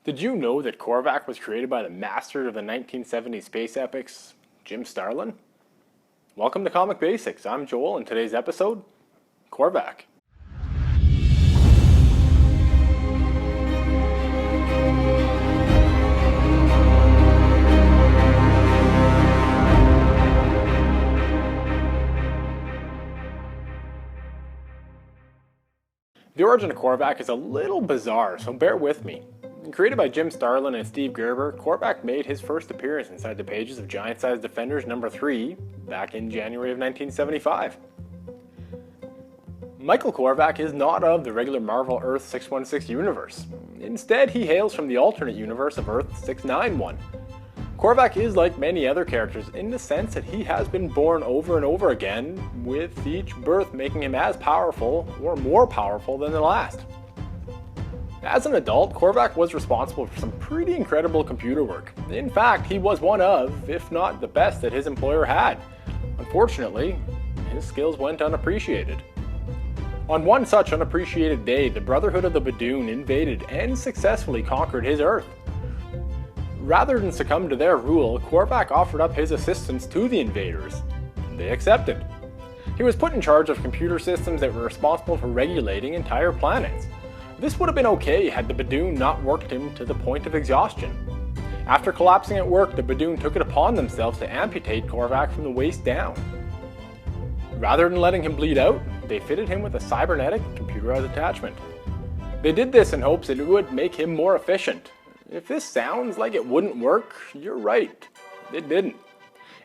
Did you know that Korvac was created by the master of the 1970s space epics, Jim Starlin? Welcome to Comic Basics. I'm Joel, and today's episode, Korvac. The origin of Korvac is a little bizarre, so bear with me. Created by Jim Starlin and Steve Gerber, Korvac made his first appearance inside the pages of Giant-Sized Defenders number 3 back in January of 1975. Michael Korvac is not of the regular Marvel Earth 616 universe. Instead, he hails from the alternate universe of Earth 691. Korvac is like many other characters in the sense that he has been born over and over again, with each birth making him as powerful or more powerful than the last. As an adult, Korvac was responsible for some pretty incredible computer work. In fact, he was one of, if not the best that his employer had. Unfortunately, his skills went unappreciated. On one such unappreciated day, the Brotherhood of the Badoon invaded and successfully conquered his Earth. Rather than succumb to their rule, Korvac offered up his assistance to the invaders. They accepted. He was put in charge of computer systems that were responsible for regulating entire planets. This would have been okay had the Badoon not worked him to the point of exhaustion. After collapsing at work, the Badoon took it upon themselves to amputate Korvac from the waist down. Rather than letting him bleed out, they fitted him with a cybernetic computerized attachment. They did this in hopes that it would make him more efficient. If this sounds like it wouldn't work, you're right. It didn't.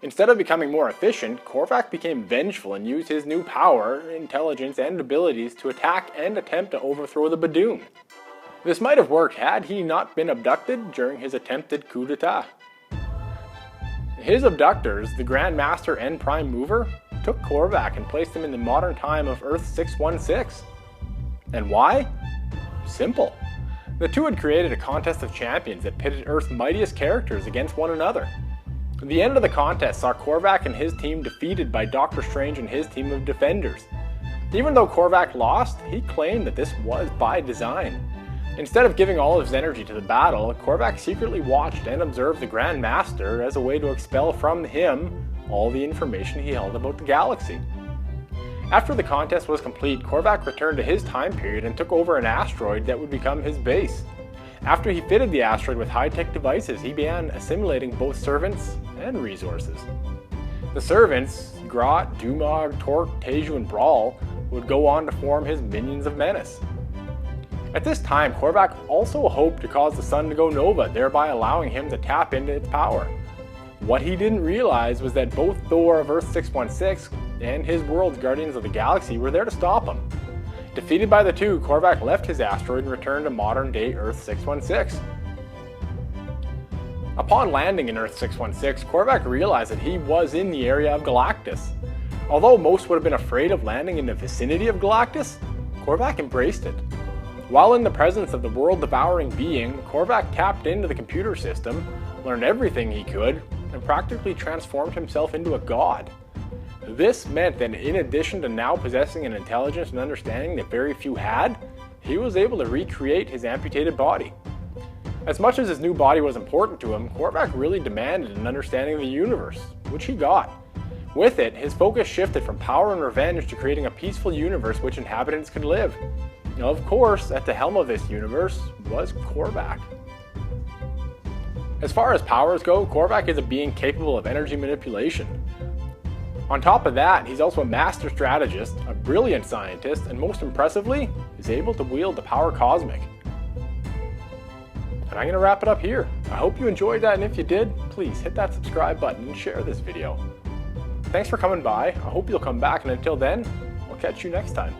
Instead of becoming more efficient, Korvac became vengeful and used his new power, intelligence, and abilities to attack and attempt to overthrow the Badoon. This might have worked had he not been abducted during his attempted coup d'etat. His abductors, the Grand Master and Prime Mover, took Korvac and placed him in the modern time of Earth 616. And why? Simple. The two had created a contest of champions that pitted Earth's mightiest characters against one another. The end of the contest saw Korvac and his team defeated by Doctor Strange and his team of defenders. Even though Korvac lost, he claimed that this was by design. Instead of giving all of his energy to the battle, Korvac secretly watched and observed the Grand Master as a way to expel from him all the information he held about the galaxy. After the contest was complete, Korvac returned to his time period and took over an asteroid that would become his base. After he fitted the asteroid with high-tech devices, he began assimilating both servants and resources. The servants, Grot, Dumog, Torque, Teju, and Brawl, would go on to form his minions of menace. At this time, Korvac also hoped to cause the sun to go nova, thereby allowing him to tap into its power. What he didn't realize was that both Thor of Earth 616 and his world's Guardians of the Galaxy were there to stop him. Defeated by the two, Korvac left his asteroid and returned to modern-day Earth 616. Upon landing in Earth 616, Korvac realized that he was in the area of Galactus. Although most would have been afraid of landing in the vicinity of Galactus, Korvac embraced it. While in the presence of the world-devouring being, Korvac tapped into the computer system, learned everything he could, and practically transformed himself into a god. This meant that in addition to now possessing an intelligence and understanding that very few had, he was able to recreate his amputated body. As much as his new body was important to him, Korvac really demanded an understanding of the universe, which he got. With it, his focus shifted from power and revenge to creating a peaceful universe which inhabitants could live. Now, of course, at the helm of this universe was Korvac. As far as powers go, Korvac is a being capable of energy manipulation. On top of that, he's also a master strategist, a brilliant scientist, and most impressively, is able to wield the power cosmic. And I'm going to wrap it up here. I hope you enjoyed that, and if you did, please hit that subscribe button and share this video. Thanks for coming by. I hope you'll come back, and until then, I'll catch you next time.